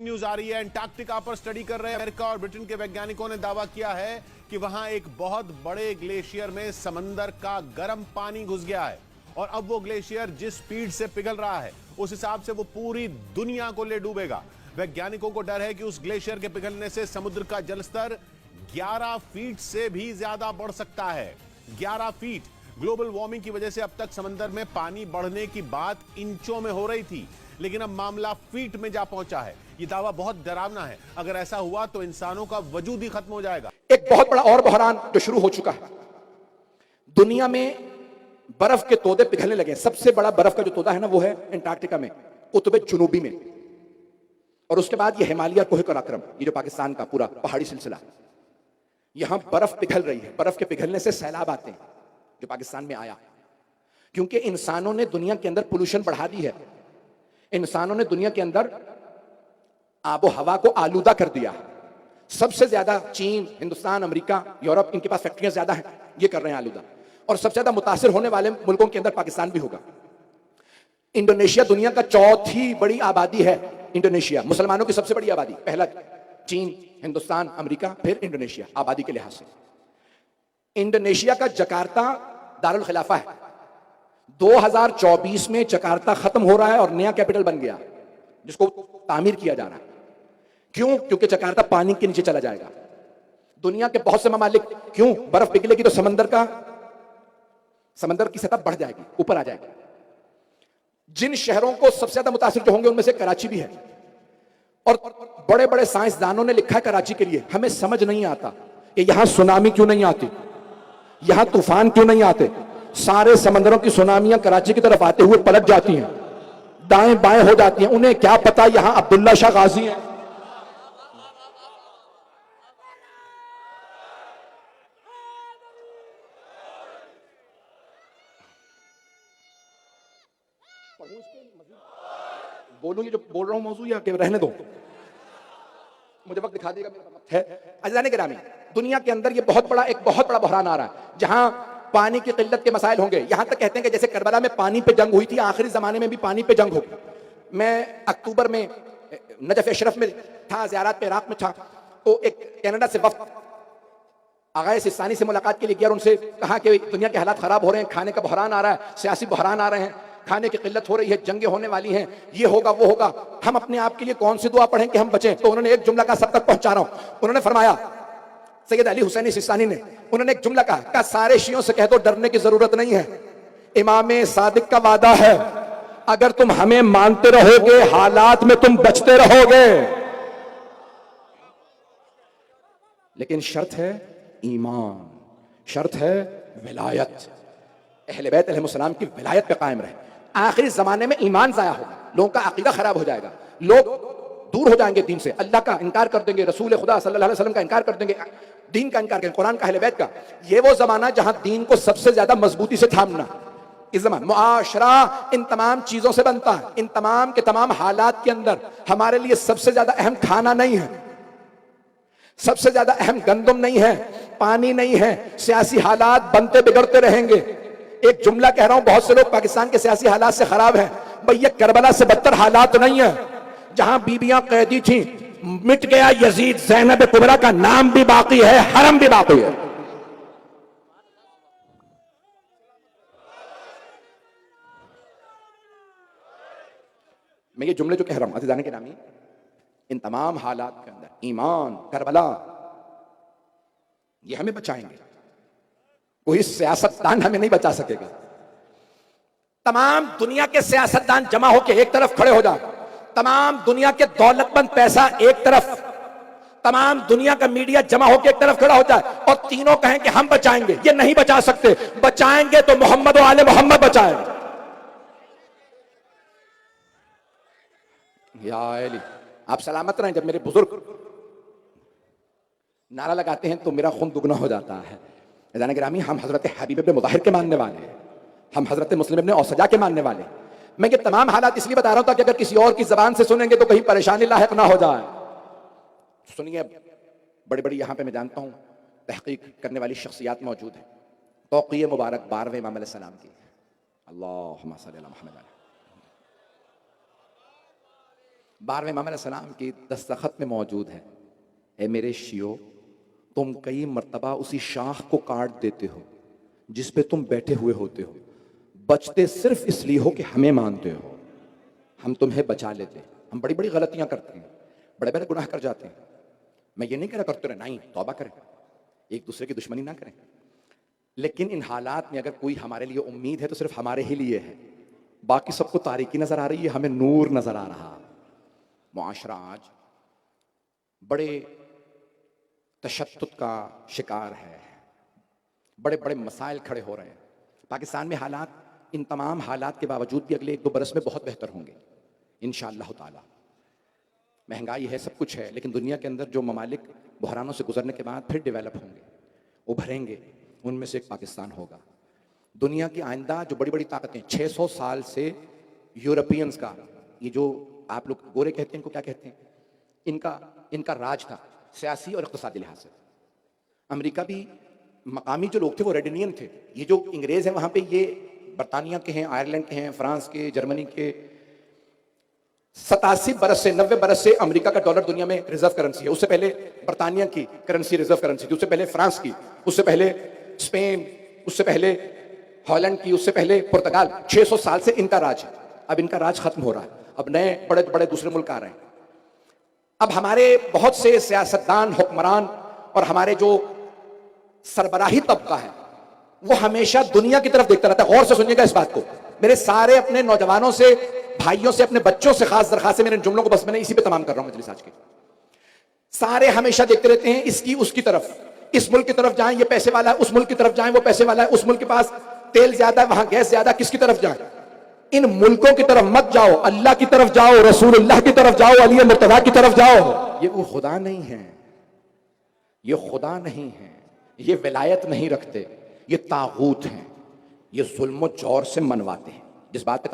News आ रही है। Antarctica पर स्टडी कर रहे अमेरिका और ब्रिटेन के वैज्ञानिकों ने दावा किया है कि वहां एक बहुत बड़े ग्लेशियर में समंदर का गर्म पानी घुस गया है और अब वो ग्लेशियर जिस स्पीड से पिघल रहा है उस हिसाब से वो पूरी दुनिया को ले डूबेगा। वैज्ञानिकों को डर है कि उस ग्लेशियर के पिघलने से समुद्र का जलस्तर 11 फीट से भी ज्यादा बढ़ सकता है। 11 फीट। ग्लोबल वार्मिंग की वजह से अब तक समंदर में पानी बढ़ने की बात इंचों में हो रही थी, लेकिन अब मामला फीट में जा पहुंचा है। ये दावा बहुत डरावना है। अगर ऐसा हुआ तो इंसानों का वजूद ही खत्म हो जाएगा। एक बहुत बड़ा और बहरान जो शुरू हो चुका है, दुनिया में बर्फ के तोदे पिघलने लगे। सबसे बड़ा बर्फ का जो तोदा है ना, वो है अंटार्कटिका में, कुतुब जुनूबी में। और उसके बाद ये हिमालय कोह कराक्रम, ये जो पाकिस्तान का पूरा पहाड़ी सिलसिला, यहां बर्फ पिघल रही है। बर्फ के पिघलने से सैलाब आते हैं, जो पाकिस्तान में आया, क्योंकि इंसानों ने दुनिया के अंदर पोल्यूशन बढ़ा दी है। इंसानों ने दुनिया के अंदर आबो हवा को आलूदा कर दिया। सबसे ज्यादा चीन, हिंदुस्तान, अमेरिका, यूरोप, इनके पास फैक्ट्रियां ज्यादा हैं, ये कर रहे हैं आलूदा। और सबसे ज्यादा मुतासिर होने वाले मुल्कों के अंदर पाकिस्तान भी होगा। इंडोनेशिया दुनिया का चौथी बड़ी आबादी है। इंडोनेशिया मुसलमानों की सबसे बड़ी आबादी, पहला चीन, हिंदुस्तान, अमेरिका, फिर इंडोनेशिया आबादी के लिहाज से। इंडोनेशिया का जकार्ता दारुल खिलाफा है। 2024 में जकार्ता खत्म हो रहा है और नया कैपिटल बन गया, जिसको तामीर किया जा रहा है। क्यों? क्योंकि जकार्ता पानी के नीचे चला जाएगा। दुनिया के बहुत से ममालिक, क्यों? बर्फ पिघलेगी तो समंदर की सतह बढ़ जाएगी, ऊपर आ जाएगी। जिन शहरों को सबसे ज्यादा मुतासिर जो होंगे उनमें से कराची भी है। और बड़े बड़े साइंसदानों ने लिखा है कराची के लिए, हमें समझ नहीं आता कि यहां सुनामी क्यों नहीं आती, यहां तूफान क्यों नहीं आते। सारे समंदरों की सुनामियां कराची की तरफ आते हुए पलट जाती हैं, दाएं बाएं हो जाती हैं। उन्हें क्या पता यहां अब्दुल्ला शाह गाजी है। बोलूं ये जो बोल रहा हूं मौजूद, या कि रहने दो, मुझे वक्त दिखा देगा, मेरा वक्त है। अज़ीज़ान गिरामी, दुनिया के अंदर ये एक बहुत बड़ा बहरान आ रहा है, जहां पानी की किल्लत के मसाइल होंगे। यहां तक कहते हैं कि जैसे करबला में पानी पे जंग हुई थी, आखिरी जमाने में भी पानी पे जंग होगी। मैं अक्टूबर में नजफ अशरफ में था, ज़ियारत पे इराक में था, तो एक कनाडा से वफ्द आगाए सिस्तानी से मुलाकात के लिए गया और उनसे कहा कि दुनिया के हालात खराब हो रहे हैं, खाने का बहरान आ रहा है, सियासी बहरान आ रहे हैं, खाने की किल्लत हो रही है, जंगें होने वाली हैं, ये होगा वो होगा, हम अपने आप के लिए कौन सी दुआ पढ़ें कि हम बचें। तो उन्होंने एक जुमला कहा, सब तक पहुंचा रहा हूं। उन्होंने फरमाया, सैयद अली हुसैनी सिस्तानी ने, उन्होंने एक जुमला कहा, सारे शियों से कह दो डरने की जरूरत नहीं है, इमाम सादिक का वादा है, अगर तुम हमें मानते रहोगे हालात में तुम बचते रहोगे, लेकिन शर्त है ईमान, शर्त है विलायत, अहले बैत अलैहिस्सलाम की विलायत पे कायम रहे। आखिरी जमाने में ईमान जाया होगा, लोगों का अकीदा खराब हो जाएगा, लोग दूर हो जाएंगे दीन से, अल्लाह का इनकार कर देंगे, रसूल खुदा सल्लल्लाहु अलैहि वसल्लम का इनकार कर देंगे, दीन का इनकार करेंगे, कुरान का, अहले बैत का। ये वो जमाना जहां दीन को सबसे ज्यादा मजबूती से थामना, इस जमाने मुआशरा इन तमाम चीजों से बनता है। इन तमाम के तमाम हालात के अंदर हमारे लिए सबसे ज्यादा अहम खाना नहीं है, सबसे ज्यादा अहम गंदम नहीं है, पानी नहीं है, सियासी हालात बनते बिगड़ते रहेंगे। एक जुमला कह रहा हूं, बहुत से लोग पाकिस्तान के सियासी हालात से खराब हैं, भैया करबला से बदतर हालात नहीं है, जहां बीबियां कैदी थी, मिट गया यजीद, ज़ैनब कुबरा का नाम भी बाकी है, हरम भी बाकी है। मैं ये जुमले जो कह रहा हूं अज़ीज़ान गिरामी, इन तमाम हालात के अंदर ईमान, करबला, ये हमें बचाएंगे, कोई सियासतदान हमें नहीं बचा सकेगा। तमाम दुनिया के सियासतदान जमा होकर एक तरफ खड़े हो जाए, तमाम दुनिया के दौलतमंद पैसा एक तरफ, तमाम दुनिया का मीडिया जमा होकर एक तरफ खड़ा हो जाए और तीनों कहें कि हम बचाएंगे, ये नहीं बचा सकते। बचाएंगे तो मोहम्मद और आले मोहम्मद बचाएंगे। या अली, आप सलामत रहें। जब मेरे बुजुर्ग नारा लगाते हैं तो मेरा खून दुगना हो जाता है। अज़ीज़ान गिरामी, हम हजरत हबीब इब्न मुताहिर के मानने वाले हैं, हम हजरत मुस्लिम इब्न औसजा के मानने वाले। मैं ये तमाम हालात इसलिए बता रहा हूं ताकि अगर किसी और की जबान से सुनेंगे तो कहीं परेशानी लाहिक ना हो जाए। सुनिए, बड़ी बड़ी यहां पे मैं जानता हूं तहकीक करने वाली शख्सियात मौजूद है। तौक़ीए मुबारक 12वें इमाम अलैहिस्सलाम की, अल्लाहुम्मा सल्ली अला मुहम्मद। 12वें इमाम अलैहिस्सलाम की दस्तखत में मौजूद है, ए मेरे शियो, तुम कई मर्तबा उसी शाख को काट देते हो जिस पे तुम बैठे हुए होते हो, बचते सिर्फ इसलिए हो कि हमें मानते हो, हम तुम्हें बचा लेते। हम बड़ी बड़ी गलतियां करते हैं, बड़े बड़े गुनाह कर जाते हैं। मैं ये नहीं कह रहा करते रहे, नहीं, तौबा करें, एक दूसरे की दुश्मनी ना करें, लेकिन इन हालात में अगर कोई हमारे लिए उम्मीद है तो सिर्फ हमारे ही लिए है। बाकी सबको तारीकी नजर आ रही है, हमें नूर नजर आ रहा। मुआशरा आज बड़े तशद्दुद का शिकार है, बड़े बड़े मसाइल खड़े हो रहे हैं। पाकिस्तान में हालात, इन तमाम हालात के बावजूद भी अगले 1-2 बरस में बहुत बेहतर होंगे इंशाअल्लाह ताला। महंगाई है, सब कुछ है, लेकिन दुनिया के अंदर जो ममालिक बहरानों से गुजरने के बाद फिर डेवलप होंगे, उभरेंगे, उनमें से एक पाकिस्तान होगा। दुनिया की आइंदा जो बड़ी बड़ी ताकतें, 600 साल से यूरोपियंस का, ये जो आप लोग गोरे कहते हैं, इनको क्या कहते हैं, इनका राज था सियासी और इक़्तिसादी लिहाज से। अमेरिका भी, मकामी जो लोग थे वो रेड इंडियन थे। ये जो अंग्रेज हैं वहां पे, ये बरतानिया के हैं, आयरलैंड के हैं, फ्रांस के, जर्मनी के। 87 बरस से 90 बरस से अमेरिका का डॉलर दुनिया में रिजर्व करेंसी है। उससे पहले बरतानिया की करेंसी रिजर्व करेंसी थी, उससे पहले फ्रांस की, उससे पहले स्पेन, उससे पहले हॉलैंड की, उससे पहले पुर्तगाल। 600 साल से इनका राज है। अब इनका राज खत्म हो रहा है, अब नए बड़े बड़े दूसरे मुल्क आ रहे हैं। अब हमारे बहुत से सियासतदान, हुक्मरान और हमारे जो सरबराही तबका है वो हमेशा दुनिया की तरफ देखता रहता है। गौर से सुनिएगा इस बात को, मेरे सारे अपने नौजवानों से, भाइयों से, अपने बच्चों से खास दरखास्त है, मेरे जुमलों को बस मैंने इसी पे तमाम कर रहा हूं मजलिस आज के। सारे हमेशा देखते रहते हैं इसकी उसकी तरफ, इस मुल्क की तरफ जाएं ये पैसे वाला है, उस मुल्क की तरफ जाएं वो पैसे वाला है, उस मुल्क के पास तेल ज्यादा है, वहां गैस ज्यादा, किसकी तरफ जाएं? इन मुल्कों की तरफ मत जाओ, अल्लाह की तरफ जाओ, रसूलुल्लाह की तरफ जाओ, अली मुर्तजा की तरफ जाओ। ये वो खुदा नहीं है, ये खुदा नहीं है, ये विलायत नहीं रखते, ये तागूत हैं, ये जुल्म और जौर से मनवाते हैं। जिस बात पे